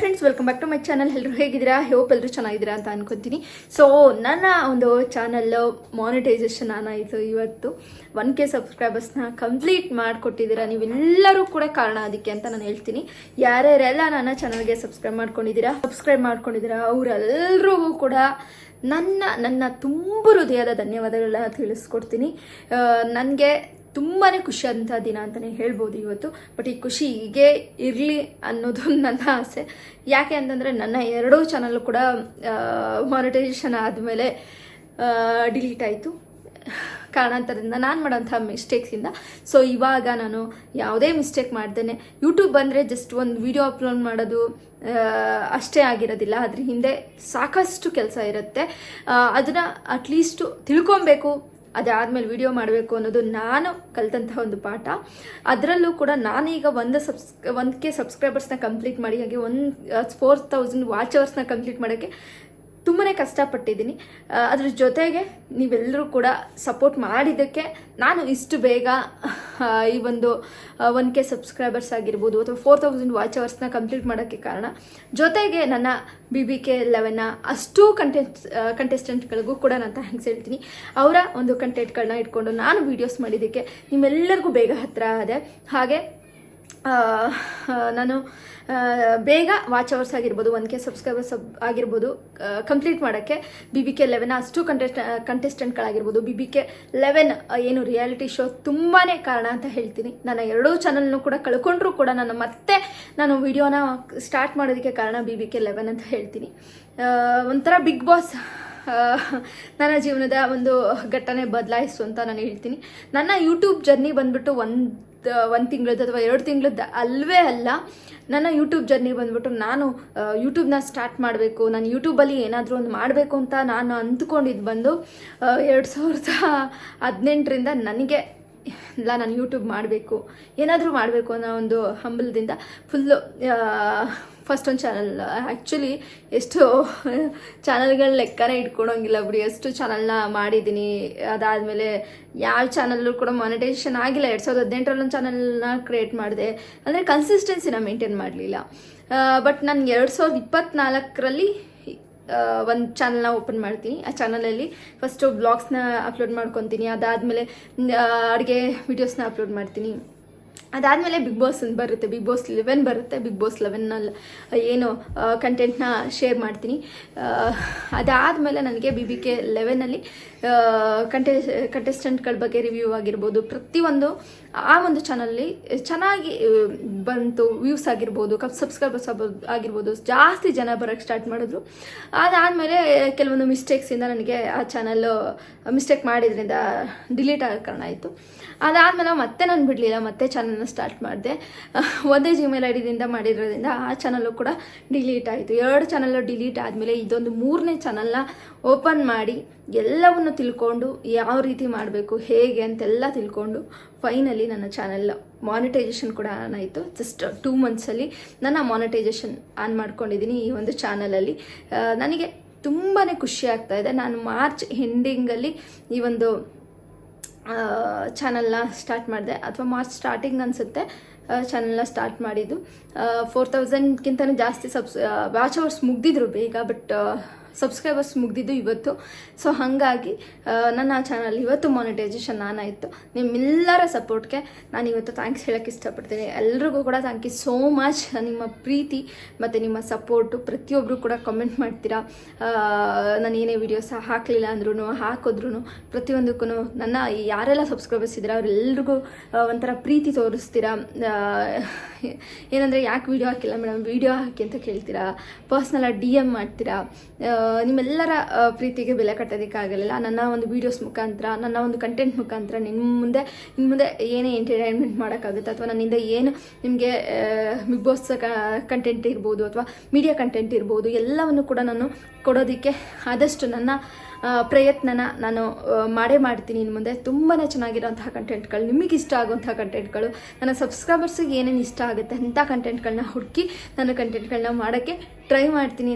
Friends, welcome back to my channel. ಎಲ್ಲರೂ ಹೇಗಿದ್ದೀರಾ? Hope ಎಲ್ಲರೂ ಚೆನ್ನಾಗಿದ್ದೀರಾ ಅಂತ ಅನ್ಕೊತೀನಿ. ಸೊ ನನ್ನ ಒಂದು ಚಾನಲ್ ಮಾನಿಟೈಸೇಷನ್ ಆಯಿತು. ಇವತ್ತು 1K ಸಬ್ಸ್ಕ್ರೈಬರ್ಸ್ನ ಕಂಪ್ಲೀಟ್ ಮಾಡಿಕೊಟ್ಟಿದ್ದೀರಾ. ನೀವೆಲ್ಲರೂ ಕೂಡ ಕಾರಣ ಅದಕ್ಕೆ ಅಂತ ನಾನು ಹೇಳ್ತೀನಿ. ಯಾರ್ಯಾರೆಲ್ಲ ನನ್ನ ಚಾನಲ್ಗೆ ಸಬ್ಸ್ಕ್ರೈಬ್ ಮಾಡ್ಕೊಂಡಿದ್ದೀರಾ ಅವರೆಲ್ಲರಿಗೂ ಕೂಡ ನನ್ನ ತುಂಬ ಹೃದಯದ ಧನ್ಯವಾದಗಳನ್ನ ತಿಳಿಸ್ಕೊಡ್ತೀನಿ. ನನಗೆ ತುಂಬಾ ಖುಷಿಯಾದಂಥ ದಿನ ಅಂತಲೇ ಹೇಳ್ಬೋದು ಇವತ್ತು. ಬಟ್ ಈ ಖುಷಿ ಹೀಗೆ ಇರಲಿ ಅನ್ನೋದು ನನ್ನ ಆಸೆ. ಯಾಕೆ ಅಂತಂದರೆ ನನ್ನ ಎರಡೂ ಚಾನಲ್ಲು ಕೂಡ ಮಾನಿಟೈಸೇಷನ್ ಆದಮೇಲೆ ಡಿಲೀಟ್ ಆಯಿತು ಕಾರಣಾಂತರದಿಂದ, ನಾನು ಮಾಡೋಂಥ ಮಿಸ್ಟೇಕ್ಸಿಂದ. ಸೊ ಇವಾಗ ನಾನು ಯಾವುದೇ ಮಿಸ್ಟೇಕ್ ಮಾಡ್ದೇನೆ ಯೂಟ್ಯೂಬ್ ಬಂದರೆ ಜಸ್ಟ್ ಒಂದು ವಿಡಿಯೋ ಅಪ್ಲೋಡ್ ಮಾಡೋದು ಅಷ್ಟೇ ಆಗಿರೋದಿಲ್ಲ. ಅದ್ರ ಹಿಂದೆ ಸಾಕಷ್ಟು ಕೆಲಸ ಇರುತ್ತೆ. ಅದನ್ನು ಅಟ್ಲೀಸ್ಟು ತಿಳ್ಕೊಬೇಕು. ಅದಾದಮೇಲೆ ವಿಡಿಯೋ ಮಾಡಬೇಕು ಅನ್ನೋದು ನಾನು ಕಲಿತಂತಹ ಒಂದು ಪಾಠ. ಅದರಲ್ಲೂ ಕೂಡ ನಾನೀಗ 1K ಸಬ್ಸ್ಕ್ರೈಬರ್ಸ್ನ ಕಂಪ್ಲೀಟ್ ಮಾಡಿ, ಹಾಗೆ 4,000 ವಾಚ್ ಅವರ್ಸ್ನ ಕಂಪ್ಲೀಟ್ ಮಾಡೋಕ್ಕೆ ತುಂಬಾ ಕಷ್ಟಪಟ್ಟಿದ್ದೀನಿ. ಅದ್ರ ಜೊತೆಗೆ ನೀವೆಲ್ಲರೂ ಕೂಡ ಸಪೋರ್ಟ್ ಮಾಡಿದ್ದಕ್ಕೆ ನಾನು ಇಷ್ಟು ಬೇಗ ಈ ಒಂದು 1K ಸಬ್ಸ್ಕ್ರೈಬರ್ಸ್ ಆಗಿರ್ಬೋದು ಅಥವಾ 4,000 ವಾಚ್ ಅವರ್ಸ್ನ ಕಂಪ್ಲೀಟ್ ಮಾಡೋಕ್ಕೆ ಕಾರಣ. ಜೊತೆಗೆ ನನ್ನ BBK 11 ಅಷ್ಟೂ ಕಂಟೆಸ್ಟೆಂಟ್ಗಳಿಗೂ ಕೂಡ ನಾನು ಥ್ಯಾಂಕ್ಸ್ ಹೇಳ್ತೀನಿ. ಅವರ ಒಂದು ಕಂಟೆಂಟ್ಗಳನ್ನ ಇಟ್ಕೊಂಡು ನಾನು ವೀಡಿಯೋಸ್ ಮಾಡಿದ್ದಕ್ಕೆ ನಿಮ್ಮೆಲ್ಲರಿಗೂ ಬೇಗ ಹತ್ತಿರ ಆದೆ. ಹಾಗೆ ನಾನು ಬೇಗ ವಾಚ್ ಅವರ್ಸ್ ಆಗಿರ್ಬೋದು, 1K ಸಬ್ಸ್ಕ್ರೈಬರ್ಸ್ ಆಗಿರ್ಬೋದು ಕಂಪ್ಲೀಟ್ ಮಾಡೋಕ್ಕೆ BBK 11 ಅಷ್ಟು ಕಂಟೆಸ್ಟೆಂಟ್ಗಳಾಗಿರ್ಬೋದು, BBK 11 ಏನು ರಿಯಾಲಿಟಿ ಶೋ ತುಂಬಾ ಕಾರಣ ಅಂತ ಹೇಳ್ತೀನಿ. ನನ್ನ ಎರಡೂ ಚಾನಲ್ನು ಕೂಡ ಕಳ್ಕೊಂಡ್ರೂ ಕೂಡ ನಾನು ವಿಡಿಯೋನ ಸ್ಟಾರ್ಟ್ ಮಾಡೋದಕ್ಕೆ ಕಾರಣ BBK 11 ಅಂತ ಹೇಳ್ತೀನಿ. ಒಂಥರ ಬಿಗ್ ಬಾಸ್ ನನ್ನ ಜೀವನದ ಒಂದು ಘಟನೆ ಬದಲಾಯಿಸು ಅಂತ ನಾನು ಹೇಳ್ತೀನಿ. ನನ್ನ ಯೂಟ್ಯೂಬ್ ಜರ್ನಿ ಬಂದ್ಬಿಟ್ಟು ಒಂದು ತಿಂಗಳದ್ದು ಅಥವಾ 2 ತಿಂಗಳದ್ದು ಅಲ್ವೇ ಅಲ್ಲ. ನನ್ನ ಯೂಟ್ಯೂಬ್ ಜರ್ನಿ ಬಂದ್ಬಿಟ್ಟು ನಾನು ಯೂಟ್ಯೂಬ್ನ ಸ್ಟಾರ್ಟ್ ಮಾಡಬೇಕು, ನಾನು ಯೂಟ್ಯೂಬಲ್ಲಿ ಏನಾದರೂ ಒಂದು ಮಾಡಬೇಕು ಅಂತ ನಾನು ಅಂದ್ಕೊಂಡಿದ್ದು ಬಂದು 2018ರಿಂದ ನನಗೆ ಇಲ್ಲ, ನಾನು ಯೂಟ್ಯೂಬ್ ಮಾಡಬೇಕು, ಏನಾದರೂ ಮಾಡಬೇಕು ಅನ್ನೋ ಒಂದು ಹಂಬಲದಿಂದ ಫುಲ್ಲು ಫಸ್ಟ್ ಒಂದು ಚಾನಲ್, ಆ್ಯಕ್ಚುಲಿ ಎಷ್ಟು ಚಾನಲ್ಗಳ ಲೆಕ್ಕನೇ ಇಟ್ಕೊಳೋಂಗಿಲ್ಲ ಬಿಡಿ, ಎಷ್ಟು ಚಾನಲ್ನ ಮಾಡಿದ್ದೀನಿ. ಅದಾದಮೇಲೆ ಯಾವ ಚಾನಲ್ಲು ಕೂಡ ಮಾನಿಟೈಸೇಷನ್ ಆಗಿಲ್ಲ. 2018ರಲ್ಲಿ ಒಂದು ಚಾನಲ್ನ ಕ್ರಿಯೇಟ್ ಮಾಡಿದೆ, ಅಂದರೆ ಕನ್ಸಿಸ್ಟೆನ್ಸಿನ ಮೇಂಟೈನ್ ಮಾಡಲಿಲ್ಲ. ಬಟ್ ನಾನು 2024ರಲ್ಲಿ ಒಂದು ಚಾನಲ್ನ ಓಪನ್ ಮಾಡ್ತೀನಿ. ಆ ಚಾನಲಲ್ಲಿ ಫಸ್ಟು ಬ್ಲಾಗ್ಸ್ನ ಅಪ್ಲೋಡ್ ಮಾಡ್ಕೊತೀನಿ. ಅದಾದಮೇಲೆ ಅಡುಗೆ ವೀಡಿಯೋಸ್ನ ಅಪ್ಲೋಡ್ ಮಾಡ್ತೀನಿ. ಅದಾದಮೇಲೆ ಬಿಗ್ ಬಾಸ್ ಬರುತ್ತೆ, ಬಿಗ್ ಬಾಸ್ 11 ಬರುತ್ತೆ. ಬಿಗ್ ಬಾಸ್ 11ನಲ್ಲಿ ಏನು ಕಂಟೆಂಟ್ನ ಶೇರ್ ಮಾಡ್ತೀನಿ. ಅದಾದಮೇಲೆ ನನಗೆ BBK 11ನಲ್ಲಿ ಕಂಟೆಸ್ಟೆಂಟ್ಗಳ ಬಗ್ಗೆ ರಿವ್ಯೂ ಆಗಿರ್ಬೋದು, ಪ್ರತಿಯೊಂದು ಆ ಒಂದು ಚಾನಲ್ಲಿ ಚೆನ್ನಾಗಿ ಬಂತು. ವ್ಯೂಸ್ ಆಗಿರ್ಬೋದು, ಸಬ್ಸ್ಕ್ರೈಬರ್ಸ್ ಆಗಿರ್ಬೋದು, ಜಾಸ್ತಿ ಜನ ಬರೋಕ್ಕೆ ಸ್ಟಾರ್ಟ್ ಮಾಡಿದ್ರು. ಅದಾದಮೇಲೆ ಕೆಲವೊಂದು ಮಿಸ್ಟೇಕ್ಸಿಂದ ನನಗೆ ಆ ಚಾನಲ್ಲು ಮಿಸ್ಟೇಕ್ ಮಾಡಿದ್ರಿಂದ ಡಿಲೀಟ್ ಆಗೋ ಕಾರಣ ಆಯಿತು. ಅದಾದಮೇಲೆ ಮತ್ತೆ ನಾನು ಬಿಡಲಿಲ್ಲ, ಮತ್ತೆ ಚಾನಲ್ನ ಸ್ಟಾರ್ಟ್ ಮಾಡಿದೆ. ಒಂದೇ Gmail ID ಮಾಡಿರೋದ್ರಿಂದ ಆ ಚಾನಲ್ಲು ಕೂಡ ಡಿಲೀಟ್ ಆಯಿತು. 2 ಚಾನಲ್ಲು ಡಿಲೀಟ್ ಆದಮೇಲೆ ಇದೊಂದು 3ನೇ ಚಾನಲ್ನ ಓಪನ್ ಮಾಡಿ ಎಲ್ಲವನ್ನು ತಿಳ್ಕೊಂಡು ಯಾವ ರೀತಿ ಮಾಡಬೇಕು ಹೇಗೆ ಅಂತೆಲ್ಲ ತಿಳ್ಕೊಂಡು ಫೈನಲಿ ನನ್ನ ಚಾನಲ್ ಮಾನಿಟೈಸೇಷನ್ ಕೂಡ ಆನ್ ಆಯಿತು. ಜಸ್ಟ್ 2 ಮಂತ್ಸಲ್ಲಿ ನನ್ನ ಮಾನಿಟೈಸೇಷನ್ ಆನ್ ಮಾಡ್ಕೊಂಡಿದ್ದೀನಿ ಈ ಒಂದು ಚಾನಲಲ್ಲಿ. ನನಗೆ ತುಂಬಾ ಖುಷಿ ಆಗ್ತಾಯಿದೆ. ನಾನು ಮಾರ್ಚ್ ಎಂಡಿಂಗಲ್ಲಿ ಈ ಒಂದು ಚಾನಲ್ನ ಸ್ಟಾರ್ಟ್ ಮಾಡಿದೆ, ಅಥವಾ ಮಾರ್ಚ್ ಸ್ಟಾರ್ಟಿಂಗ್ ಅನಿಸುತ್ತೆ ಚಾನಲ್ನ ಸ್ಟಾರ್ಟ್ ಮಾಡಿದ್ದು. 4,000ಕ್ಕಿಂತಲೂ ಜಾಸ್ತಿ ವಾಚ್ ಅವರ್ಸ್ ಮುಗ್ದಿದ್ರು ಬೇಗ, ಬಟ್ ಸಬ್ಸ್ಕ್ರೈಬರ್ಸ್ ಮುಗ್ದಿದ್ದು ಇವತ್ತು. ಸೊ ಹಾಗಾಗಿ ನನ್ನ ಚಾನಲ್ ಇವತ್ತು ಮಾನಿಟೈಸೇಷನ್ ಆನ್ ಆಯಿತು. ನಿಮ್ಮೆಲ್ಲರ ಸಪೋರ್ಟ್ಗೆ ನಾನು ಇವತ್ತು ಥ್ಯಾಂಕ್ಸ್ ಹೇಳೋಕ್ಕೆ ಇಷ್ಟಪಡ್ತೀನಿ. ಎಲ್ರಿಗೂ ಕೂಡ ಥ್ಯಾಂಕ್ ಯು ಸೋ ಮಚ್. ನಿಮ್ಮ ಪ್ರೀತಿ ಮತ್ತು ನಿಮ್ಮ ಸಪೋರ್ಟು, ಪ್ರತಿಯೊಬ್ಬರು ಕೂಡ ಕಮೆಂಟ್ ಮಾಡ್ತೀರಾ. ನಾನು ಏನೇ ವೀಡಿಯೋಸ್ ಹಾಕಲಿಲ್ಲ ಅಂದ್ರೂ ಹಾಕಿದ್ರು ಪ್ರತಿಯೊಂದಕ್ಕೂ ನನ್ನ ಯಾರೆಲ್ಲ ಸಬ್ಸ್ಕ್ರೈಬರ್ಸ್ ಇದ್ದೀರಾ ಅವರೆಲ್ರಿಗೂ ಒಂಥರ ಪ್ರೀತಿ ತೋರಿಸ್ತೀರಾ. ಏನಂದರೆ ಯಾಕೆ ವೀಡಿಯೋ ಹಾಕಿಲ್ಲ ಮೇಡಮ್, ವೀಡಿಯೋ ಹಾಕಿ ಅಂತ ಕೇಳ್ತೀರಾ, ಪರ್ಸ್ನಲಾಗಿ DM ಮಾಡ್ತೀರಾ. ನಿಮ್ಮೆಲ್ಲರ ಪ್ರೀತಿಗೆ ಬೆಲೆ ಕಟ್ಟೋದಕ್ಕಾಗಲಿಲ್ಲ. ನನ್ನ ಒಂದು ವೀಡಿಯೋಸ್ ಮುಖಾಂತರ, ನನ್ನ ಒಂದು ಕಂಟೆಂಟ್ ಮುಖಾಂತರ ನಿಮ್ಮ ಮುಂದೆ ಏನೇ ಎಂಟರ್ಟೈನ್ಮೆಂಟ್ ಮಾಡೋಕ್ಕಾಗುತ್ತೆ, ಅಥವಾ ನನ್ನಿಂದ ಏನು ನಿಮಗೆ ಬಿಗ್ ಬಾಸ್ ಕಂಟೆಂಟ್ ಇರ್ಬೋದು ಅಥವಾ ಮೀಡಿಯಾ ಕಂಟೆಂಟ್ ಇರ್ಬೋದು, ಎಲ್ಲವನ್ನು ಕೂಡ ನಾನು ಕೊಡೋದಕ್ಕೆ ಆದಷ್ಟು ನನ್ನ ಪ್ರಯತ್ನನ ನಾನು ಮಾಡೇ ಮಾಡ್ತೀನಿ. ಇನ್ನು ಮುಂದೆ ತುಂಬಾ ಚೆನ್ನಾಗಿರೋಂತಹ ಕಂಟೆಂಟ್ಗಳು, ನಿಮಗೆ ಇಷ್ಟ ಆಗುವಂಥ ಕಂಟೆಂಟ್ಗಳು, ನನ್ನ ಸಬ್ಸ್ಕ್ರೈಬರ್ಸಿಗೆ ಏನೇನು ಇಷ್ಟ ಆಗುತ್ತೆ ಅಂಥ ಕಂಟೆಂಟ್ಗಳನ್ನ ಹುಡುಕಿ ನನ್ನ ಕಂಟೆಂಟ್ಗಳನ್ನ ಮಾಡೋಕ್ಕೆ ಟ್ರೈ ಮಾಡ್ತೀನಿ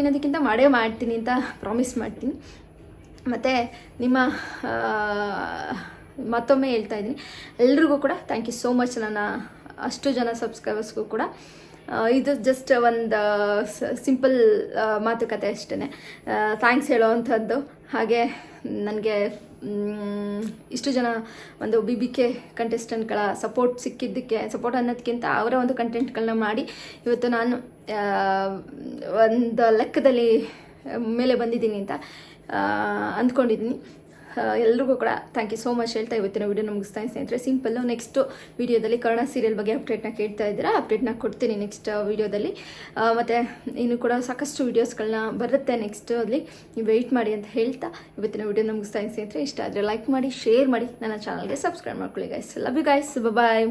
ಅನ್ನೋದಕ್ಕಿಂತ ಮಾಡೇ ಮಾಡ್ತೀನಿ ಅಂತ ಪ್ರಾಮಿಸ್ ಮಾಡ್ತೀನಿ. ಮತ್ತು ನಿಮ್ಮ ಮತ್ತೊಮ್ಮೆ ಹೇಳ್ತಾ ಇದ್ದೀನಿ, ಎಲ್ರಿಗೂ ಕೂಡ ಥ್ಯಾಂಕ್ ಯು ಸೋ ಮಚ್. ನನ್ನ ಅಷ್ಟು ಜನ ಸಬ್ಸ್ಕ್ರೈಬರ್ಸ್ಗೂ ಕೂಡ ಇದು ಜಸ್ಟ್ ಒಂದು ಸಿಂಪಲ್ ಮಾತುಕತೆ ಅಷ್ಟೇ. ಥ್ಯಾಂಕ್ಸ್ ಹೇಳೋ ಅಂಥದ್ದು. ಹಾಗೆ ನನಗೆ ಇಷ್ಟು ಜನ ಒಂದು BBK ಕಂಟೆಸ್ಟೆಂಟ್ಗಳ ಸಪೋರ್ಟ್ ಸಿಕ್ಕಿದ್ದಕ್ಕೆ, ಸಪೋರ್ಟ್ ಅನ್ನೋದಕ್ಕಿಂತ ಅವರ ಒಂದು ಕಂಟೆಂಟ್ಗಳನ್ನ ಮಾಡಿ ಇವತ್ತು ನಾನು ಒಂದು ಲೆಕ್ಕದಲ್ಲಿ ಮೇಲೆ ಬಂದಿದ್ದೀನಿ ಅಂತ ಅಂದ್ಕೊಂಡಿದ್ದೀನಿ. ಎಲ್ರಿಗೂ ಕೂಡ ಥ್ಯಾಂಕ್ ಯು ಸೋ ಮಚ್ ಹೇಳ್ತಾ ಇವತ್ತಿನ ವಿಡಿಯೋನ ಮುಗಿಸ್ತಾ ಸ್ನೇಹಿತರೆ. ಸಿಂಪಲ್ಲು ನೆಕ್ಸ್ಟ್ ವಿಡಿಯೋದಲ್ಲಿ ಕನ್ನಡ ಸೀರಿಯಲ್ ಬಗ್ಗೆ ಅಪ್ಡೇಟ್ನ ಕೇಳ್ತಾ ಇದ್ದೀರಾ, ಅಪ್ಡೇಟ್ನ ಕೊಡ್ತೀನಿ ನೆಕ್ಸ್ಟ್ ವಿಡಿಯೋದಲ್ಲಿ. ಮತ್ತು ಇನ್ನು ಕೂಡ ಸಾಕಷ್ಟು ವೀಡಿಯೋಸ್ಗಳನ್ನ ಬರುತ್ತೆ ನೆಕ್ಸ್ಟ್ ಅಲ್ಲಿ, ನೀವು ವೆಯ್ಟ್ ಮಾಡಿ ಅಂತ ಹೇಳ್ತಾ ಇವತ್ತಿನ ವಿಡಿಯೋನ ಮುಗಿಸ್ತಾ ಸ್ನೇಹಿತರೆ. ಇಷ್ಟ ಆದರೆ ಲೈಕ್ ಮಾಡಿ, ಶೇರ್ ಮಾಡಿ, ನನ್ನ ಚಾನಲ್ಗೆ ಸಬ್ಸ್ಕ್ರೈಬ್ ಮಾಡ್ಕೊಳ್ಳಿ guys. Love you guys, bye.